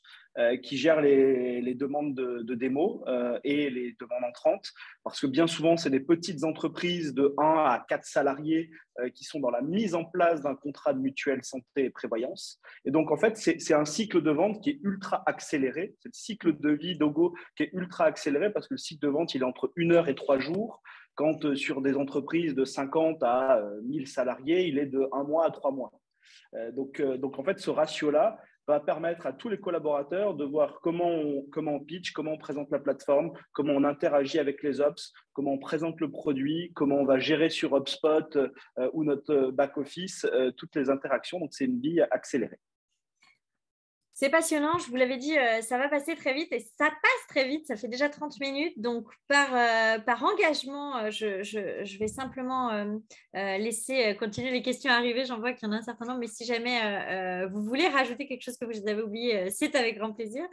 C: qui gère les demandes de démo et les demandes entrantes, parce que bien souvent, c'est des petites entreprises de 1 à 4 salariés qui sont dans la mise en place d'un contrat de mutuelle santé et prévoyance. Et donc, en fait, c'est un cycle de vente qui est ultra accéléré. C'est le cycle de vie d'Ogo qui est ultra accéléré parce que le cycle de vente, il est entre 1 heure et 3 jours. Quand sur des entreprises de 50 à 1000 salariés, il est de 1 mois à 3 mois. Donc, en fait, ce ratio-là va permettre à tous les collaborateurs de voir comment on pitch, comment on présente la plateforme, comment on interagit avec les ops, comment on présente le produit, comment on va gérer sur HubSpot ou notre back-office toutes les interactions. Donc, c'est une vie accélérée.
A: C'est passionnant, je vous l'avais dit, ça va passer très vite et ça passe très vite, ça fait déjà 30 minutes. Donc, par engagement, je vais simplement laisser continuer les questions à arriver. J'en vois qu'il y en a un certain nombre, mais si jamais vous voulez rajouter quelque chose que vous avez oublié, c'est avec grand plaisir.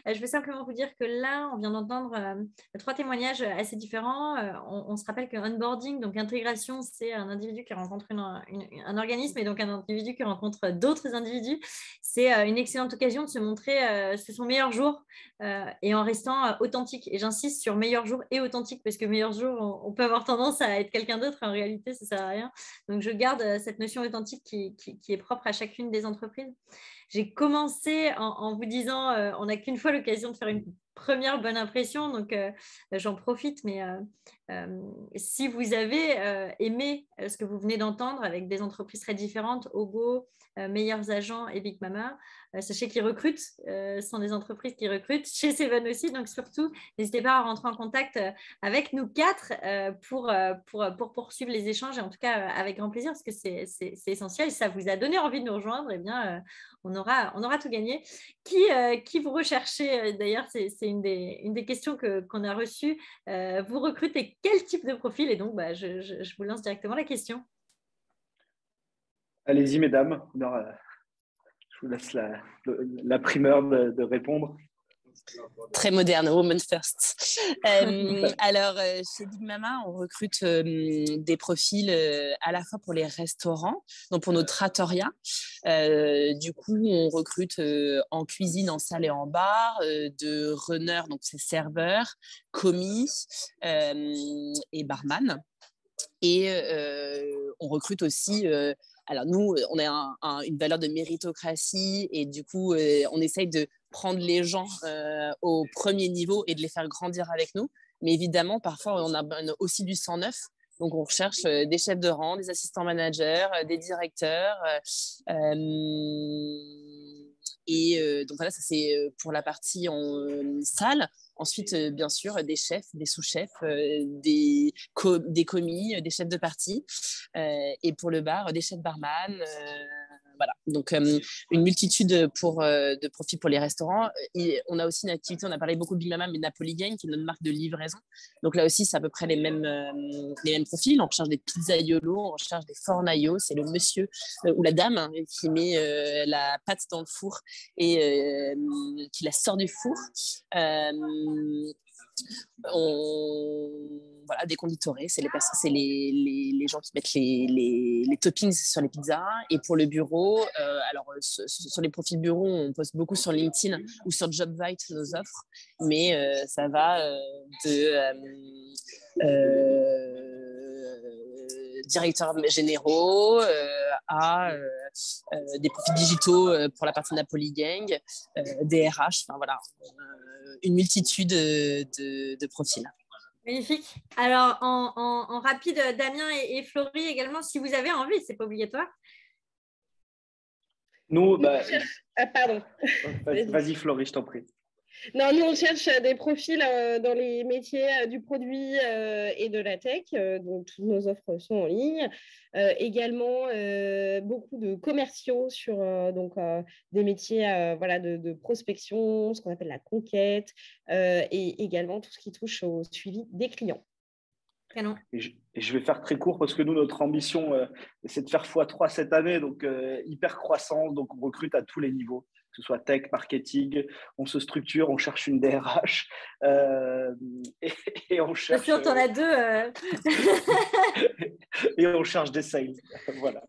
A: Je vais simplement vous dire que là, on vient d'entendre 3 témoignages assez différents. On se rappelle que onboarding, donc intégration, c'est un individu qui rencontre un organisme et donc un individu qui rencontre d'autres individus. C'est une excellente occasion de se montrer sous son meilleur jour et en restant authentique. Et j'insiste sur meilleur jour et authentique parce que meilleur jour, on peut avoir tendance à être quelqu'un d'autre. En réalité, ça ne sert à rien. Donc, je garde cette notion authentique qui est propre à chacune des entreprises. J'ai commencé en vous disant on n'a qu'une fois l'occasion de faire une première bonne impression, donc j'en profite, mais si vous avez aimé ce que vous venez d'entendre avec des entreprises très différentes, Ogo, Meilleurs Agents et Big Mama, sachez qu'ils recrutent, ce sont des entreprises qui recrutent, chez Seven aussi, donc surtout, n'hésitez pas à rentrer en contact avec nous 4 pour poursuivre les échanges, et en tout cas avec grand plaisir, parce que c'est essentiel, si ça vous a donné envie de nous rejoindre, eh bien, on aura tout gagné. Qui vous recherchez, d'ailleurs, c'est une des questions qu'on a reçues, vous recrutez quel type de profil? Et donc, je vous lance directement la question.
C: Allez-y, mesdames. Je vous laisse la primeur de répondre.
D: Très moderne, woman first. Alors, chez Big Mama, on recrute des profils à la fois pour les restaurants, donc pour nos trattorias. Du coup, on recrute en cuisine, en salle et en bar, de runners, donc c'est serveurs, commis et barman. Et on recrute aussi... alors nous, on a une valeur de méritocratie et du coup, on essaye de prendre les gens au premier niveau et de les faire grandir avec nous. Mais évidemment, parfois, on a aussi du 109. Donc, on recherche des chefs de rang, des assistants managers, des directeurs. Donc, voilà, ça c'est pour la partie en salle. Ensuite, bien sûr, des chefs, des sous-chefs, des commis, des chefs de partie. Et pour le bar, des chefs barman. Voilà. Donc, une multitude de profils pour les restaurants. Et on a aussi une activité, on a parlé beaucoup de Big Mama, mais Napoli Gang, qui est notre marque de livraison. Donc là aussi, c'est à peu près les mêmes profils. On recherche des pizzaiolos, on recherche des fornaios. C'est le monsieur ou la dame qui met la pâte dans le four et qui la sort du four. Voilà, des conditorés, c'est les gens qui mettent les toppings sur les pizzas. Et pour le bureau, alors sur les profils bureau, on poste beaucoup sur LinkedIn ou sur JobVite nos offres, mais ça va de directeurs généraux à des profils digitaux pour la partie Napoli Gang, des RH, enfin voilà, une multitude de profils.
A: Magnifique. Alors, en rapide, Damien et Florie également, si vous avez envie, c'est pas obligatoire.
C: Nous,
B: pardon.
C: Vas-y, Florie, je t'en prie.
B: Non, nous, on cherche des profils dans les métiers du produit et de la tech. Donc, toutes nos offres sont en ligne. Également, beaucoup de commerciaux sur des métiers voilà, de prospection, ce qu'on appelle la conquête, et également tout ce qui touche au suivi des clients.
A: Canon.
C: Et je vais faire très court parce que nous, notre ambition, c'est de faire x3 cette année, donc hyper croissance, donc on recrute à tous les niveaux. que ce soit tech, marketing, on se structure, on cherche une DRH et on cherche…
A: Bien sûr, tu en as deux.
C: Et on cherche des sales. Voilà.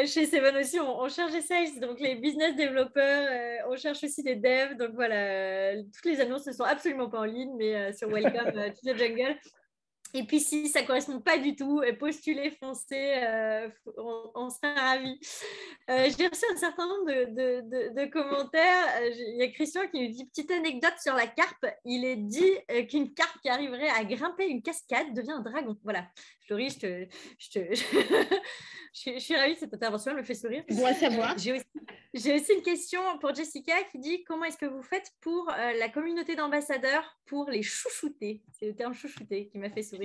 A: Chez Seven aussi, on cherche des sales, donc les business développeurs, on cherche aussi des devs. Donc voilà, toutes les annonces ne sont absolument pas en ligne, mais sur Welcome to the Jungle. Et puis, si ça ne correspond pas du tout, postulez, foncez, on sera ravis. J'ai reçu un certain nombre de commentaires. Il y a Christian qui nous dit petite anecdote sur la carpe. Il est dit qu'une carpe qui arriverait à grimper une cascade devient un dragon. Voilà. Florie, je suis ravie de cette intervention, elle me fait sourire.
B: Bon à savoir.
A: J'ai aussi une question pour Jessica qui dit comment est-ce que vous faites pour la communauté d'ambassadeurs pour les chouchouter? C'est le terme chouchouter qui m'a fait sourire.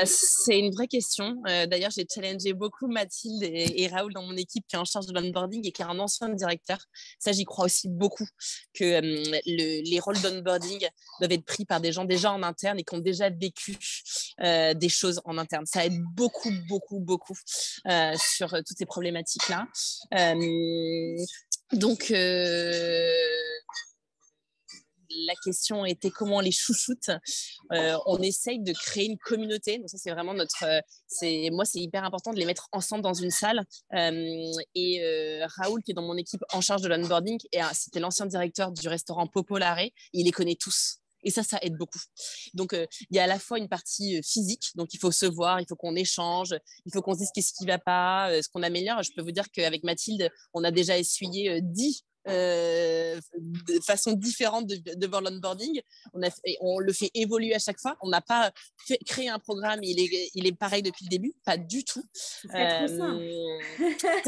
D: C'est une vraie question. D'ailleurs, j'ai challengé beaucoup Mathilde et Raoul dans mon équipe qui est en charge de l'onboarding et qui est un ancien directeur. Ça, j'y crois aussi beaucoup que les rôles d'onboarding doivent être pris par des gens déjà en interne et qui ont déjà vécu des choses en interne. Ça aide beaucoup, beaucoup, beaucoup sur toutes ces problématiques-là. Donc, la question était comment on les chouchoute. On essaye de créer une communauté. Donc ça, c'est vraiment moi, c'est hyper important de les mettre ensemble dans une salle. Raoul, qui est dans mon équipe en charge de l'onboarding, c'était l'ancien directeur du restaurant Popolare. Il les connaît tous. Et ça aide beaucoup. Donc, il y a à la fois une partie physique, donc il faut se voir, il faut qu'on échange, il faut qu'on se dise qu'est-ce qui ne va pas, ce qu'on améliore. Je peux vous dire qu'avec Mathilde, on a déjà essuyé 10 de façon différente devant l'onboarding. On le fait évoluer à chaque fois. On n'a pas créé un programme, il est pareil depuis le début, pas du tout.
A: Ça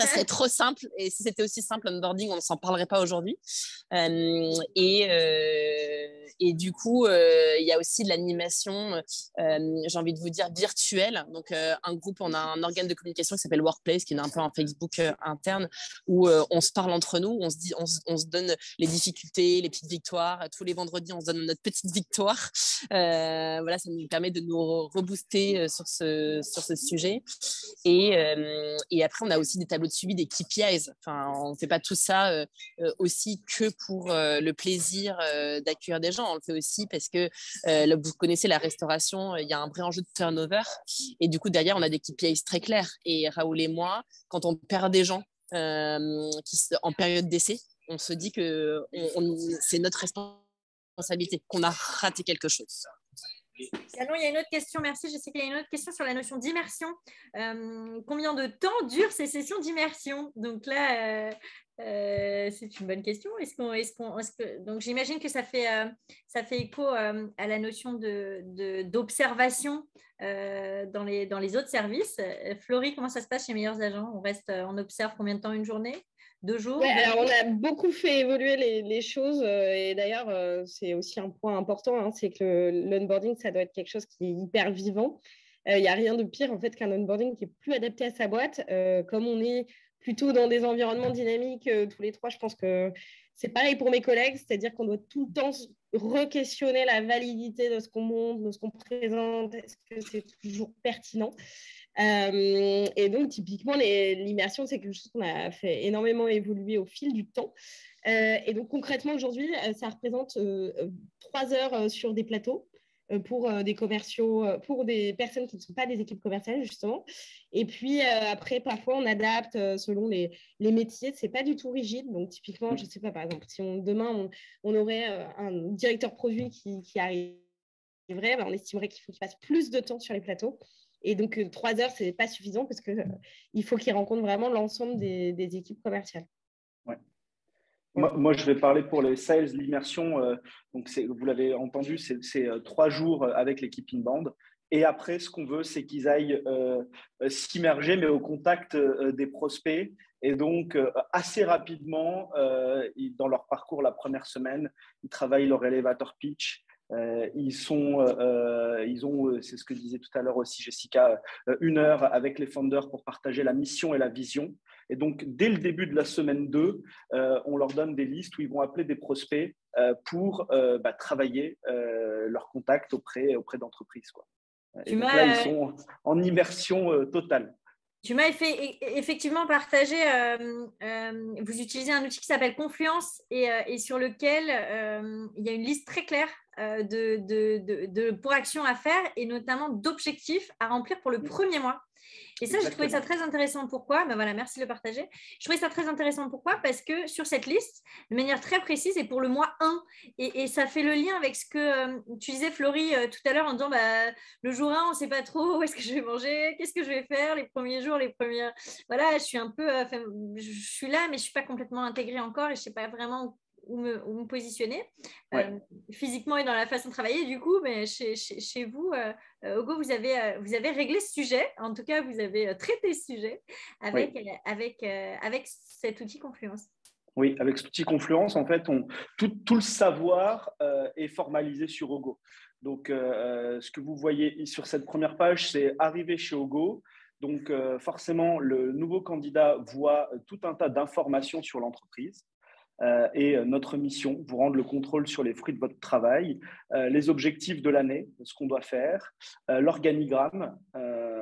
D: Serait trop simple. Et si c'était aussi simple l'onboarding, on ne s'en parlerait pas aujourd'hui. Et du coup, il y a aussi de l'animation, j'ai envie de vous dire, virtuelle. Donc, on a un organe de communication qui s'appelle Workplace, qui est un peu un Facebook interne, où on se parle entre nous, on se donne les difficultés, les petites victoires. Tous les vendredis, on se donne notre petite victoire. Voilà, ça nous permet de nous rebooster sur ce sujet. Et après, on a aussi des tableaux de suivi, des KPIs. Enfin, on ne fait pas tout ça aussi que pour le plaisir d'accueillir des gens. On le fait aussi parce que vous connaissez la restauration, il y a un vrai enjeu de turnover. Et du coup, derrière, on a des KPIs très clairs. Et Raoul et moi, quand on perd des gens en période d'essai, on se dit que c'est notre responsabilité, qu'on a raté quelque chose.
A: Sinon, il y a une autre question, merci. Je sais qu'il y a une autre question sur la notion d'immersion. Combien de temps durent ces sessions d'immersion? Donc là, c'est une bonne question. Donc j'imagine que ça fait écho à la notion d'observation dans les autres services. Florie, comment ça se passe chez Meilleurs Agents? On observe combien de temps? Une journée? 2 jours?
B: Ouais, alors on a beaucoup fait évoluer les choses et d'ailleurs c'est aussi un point important, hein, c'est que l'onboarding, ça doit être quelque chose qui est hyper vivant. Il n'y a rien de pire en fait qu'un onboarding qui est plus adapté à sa boîte. Comme on est plutôt dans des environnements dynamiques tous les trois, je pense que c'est pareil pour mes collègues, c'est-à-dire qu'on doit tout le temps re-questionner la validité de ce qu'on montre, de ce qu'on présente, est-ce que c'est toujours pertinent? Et donc, typiquement, l'immersion, c'est quelque chose qu'on a fait énormément évoluer au fil du temps. Et donc, concrètement, aujourd'hui, ça représente 3 heures sur des plateaux pour des commerciaux, pour des personnes qui ne sont pas des équipes commerciales, justement. Et puis, après, parfois, on adapte selon les métiers. Ce n'est pas du tout rigide. Donc, typiquement, je ne sais pas, par exemple, si demain, on aurait un directeur produit qui arriverait, on estimerait qu'il faut qu'il passe plus de temps sur les plateaux. Et donc, 3 heures, ce n'est pas suffisant parce qu'il faut qu'il rencontre vraiment l'ensemble des équipes commerciales.
C: Ouais. Moi, je vais parler pour les sales, l'immersion. Donc, vous l'avez entendu, c'est 3 jours avec l'équipe inbound. Et après, ce qu'on veut, c'est qu'ils aillent s'immerger, mais au contact des prospects. Et donc, assez rapidement, dans leur parcours, la première semaine, ils travaillent leur elevator pitch. Ils ont, c'est ce que disait tout à l'heure aussi Jessica, 1 heure avec les founders pour partager la mission et la vision. Et donc, dès le début de la semaine 2, on leur donne des listes où ils vont appeler des prospects pour travailler leurs contacts auprès d'entreprises, quoi. Et donc là, ils sont en immersion totale.
A: Tu m'as effectivement partagé, vous utilisez un outil qui s'appelle Confluence et sur lequel il y a une liste très claire pour actions à faire et notamment d'objectifs à remplir pour le premier mois. Et ça, j'ai trouvé ça très intéressant. Pourquoi ? Ben voilà, merci de le partager. Je trouvais ça très intéressant. Pourquoi ? Parce que sur cette liste, de manière très précise, et pour le mois 1, et ça fait le lien avec ce que tu disais, Florie, tout à l'heure, en disant le jour 1, on ne sait pas trop où est-ce que je vais manger, qu'est-ce que je vais faire les premiers jours, les premières. Voilà, je suis un peu. Je suis là, mais je ne suis pas complètement intégrée encore et je ne sais pas vraiment où me positionner physiquement et dans la façon de travailler. Du coup, mais chez vous, Hugo, vous avez réglé ce sujet. En tout cas, vous avez traité ce sujet avec cet outil Confluence.
C: Oui, avec cet outil Confluence, en fait, tout le savoir est formalisé sur Hugo. Donc, ce que vous voyez sur cette première page, c'est arriver chez Hugo. Donc, forcément, le nouveau candidat voit tout un tas d'informations sur l'entreprise. Et notre mission, vous rendre le contrôle sur les fruits de votre travail, les objectifs de l'année, ce qu'on doit faire, l'organigramme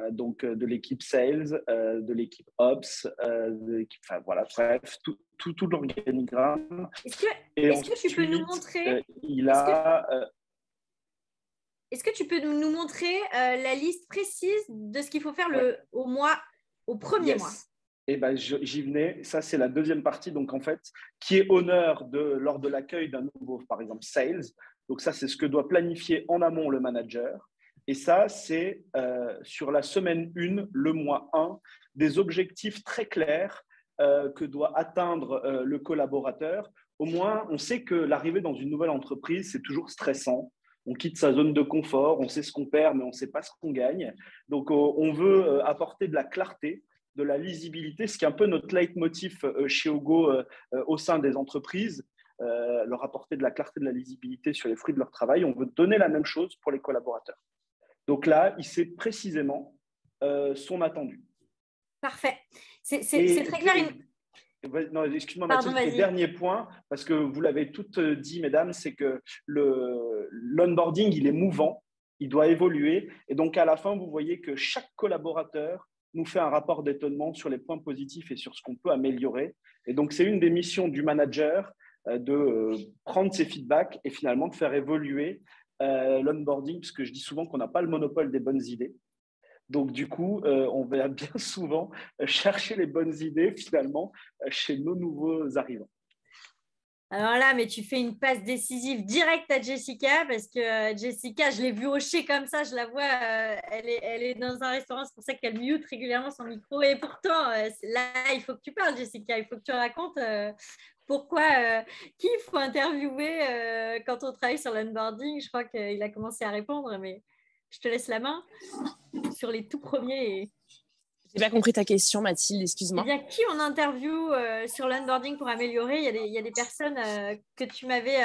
C: donc de l'équipe Sales, de l'équipe Ops, enfin voilà, bref, tout l'organigramme.
A: Est-ce que tu peux nous montrer Est-ce que tu peux nous montrer la liste précise de ce qu'il faut faire au premier mois ?
C: Eh ben, j'y venais. Ça, c'est la deuxième partie, donc en fait, qui est honneur lors de l'accueil d'un nouveau, par exemple, sales. Donc ça, c'est ce que doit planifier en amont le manager. Et ça, c'est sur la semaine 1, le mois 1, des objectifs très clairs que doit atteindre le collaborateur. Au moins, on sait que l'arrivée dans une nouvelle entreprise, c'est toujours stressant. On quitte sa zone de confort, on sait ce qu'on perd, mais on ne sait pas ce qu'on gagne. Donc, on veut apporter de la clarté, de la lisibilité, ce qui est un peu notre leitmotiv chez Hugo au sein des entreprises, leur apporter de la clarté, de la lisibilité sur les fruits de leur travail. On veut donner la même chose pour les collaborateurs. Donc là, il sait précisément son attendu.
A: Parfait. C'est très clair.
C: Non, excuse-moi Mathilde, et dernier point, parce que vous l'avez toutes dit, mesdames, c'est que l'onboarding, il est mouvant, il doit évoluer. Et donc, à la fin, vous voyez que chaque collaborateur nous fait un rapport d'étonnement sur les points positifs et sur ce qu'on peut améliorer. Et donc, c'est une des missions du manager de prendre ces feedbacks et finalement de faire évoluer l'onboarding, puisque je dis souvent qu'on n'a pas le monopole des bonnes idées. Donc, du coup, on va bien souvent chercher les bonnes idées finalement chez nos nouveaux arrivants.
A: Alors là, mais tu fais une passe décisive directe à Jessica parce que Jessica, je l'ai vue hocher comme ça, je la vois, elle est dans un restaurant, c'est pour ça qu'elle mute régulièrement son micro. Et pourtant, là, il faut que tu parles, Jessica, il faut que tu racontes pourquoi, qui il faut interviewer quand on travaille sur l'onboarding. Je crois qu'il a commencé à répondre, mais je te laisse la main sur les tout premiers.
D: Je n'ai pas compris ta question, Mathilde, excuse-moi.
A: Eh bien, qui on interview sur l'onboarding pour améliorer ? Il y a des personnes que tu m'avais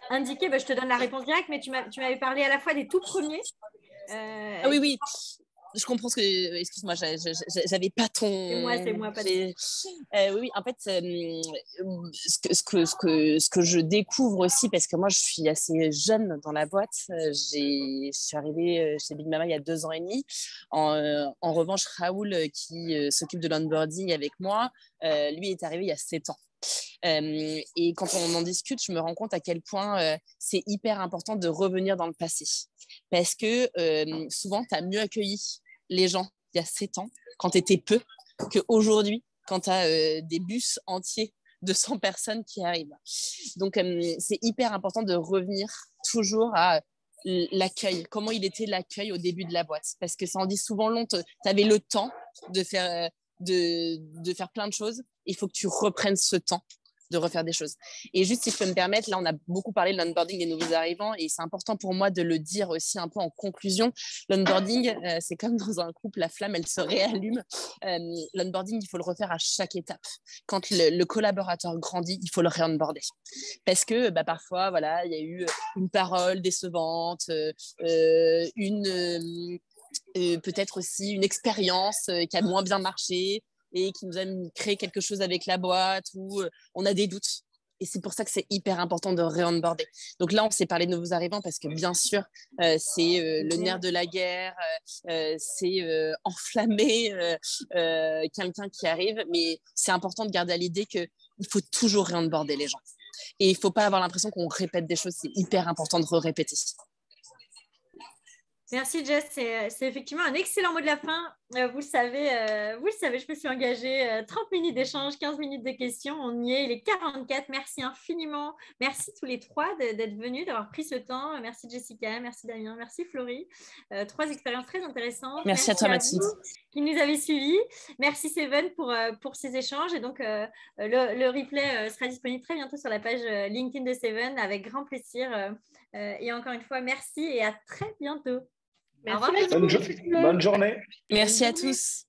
A: indiquées. Je te donne la réponse directe, mais tu m'avais parlé à la fois des tout premiers.
D: Ah oui. Je comprends ce que. Excuse-moi, j'avais pas ton.
A: C'est moi, pas
D: de. Oui, en fait, ce que je découvre aussi, parce que moi, je suis assez jeune dans la boîte. Je suis arrivée chez Big Mama il y a 2 ans et demi. En revanche, Raoul, qui s'occupe de l'onboarding avec moi, lui est arrivé il y a 7 ans. Et quand on en discute, je me rends compte à quel point c'est hyper important de revenir dans le passé. Parce que souvent, tu as mieux accueilli les gens il y a 7 ans, quand tu étais peu, qu'aujourd'hui, quand tu as des bus entiers de 100 personnes qui arrivent. Donc, c'est hyper important de revenir toujours à l'accueil. Comment il était l'accueil au début de la boîte. Parce que ça en dit souvent long. Tu avais le temps de faire plein de choses. Il faut que tu reprennes ce temps de refaire des choses. Et juste, si je peux me permettre, là, on a beaucoup parlé de l'onboarding des nouveaux arrivants et c'est important pour moi de le dire aussi un peu en conclusion. L'onboarding, c'est comme dans un couple, la flamme, elle se réallume. L'onboarding, il faut le refaire à chaque étape. Quand le collaborateur grandit, il faut le réonboarder. Parce que parfois, voilà, il y a eu une parole décevante, peut-être aussi une expérience qui a moins bien marché et qui nous a créé quelque chose avec la boîte où on a des doutes. Et c'est pour ça que c'est hyper important de ré-onboarder. Donc là, on s'est parlé de nouveaux arrivants parce que bien sûr, c'est le nerf de la guerre, c'est enflammer quelqu'un qui arrive. Mais c'est important de garder à l'idée qu'il faut toujours ré-onboarder les gens. Et il ne faut pas avoir l'impression qu'on répète des choses. C'est hyper important de répéter.
A: Merci Jess, c'est effectivement un excellent mot de la fin. Vous le savez, je me suis engagée 30 minutes d'échange, 15 minutes de questions, on y est, il est 44. Merci infiniment, merci tous les trois d'être venus, d'avoir pris ce temps. Merci Jessica, merci Damien, merci Florie. 3 expériences très intéressantes.
D: Merci à toi Mathilde.
A: Qui nous avez suivis. Merci Seven pour ces échanges. Et donc, le replay sera disponible très bientôt sur la page LinkedIn de Seven avec grand plaisir. Et encore une fois, merci et à très bientôt.
B: Merci.
C: Bonne journée.
D: Merci à tous.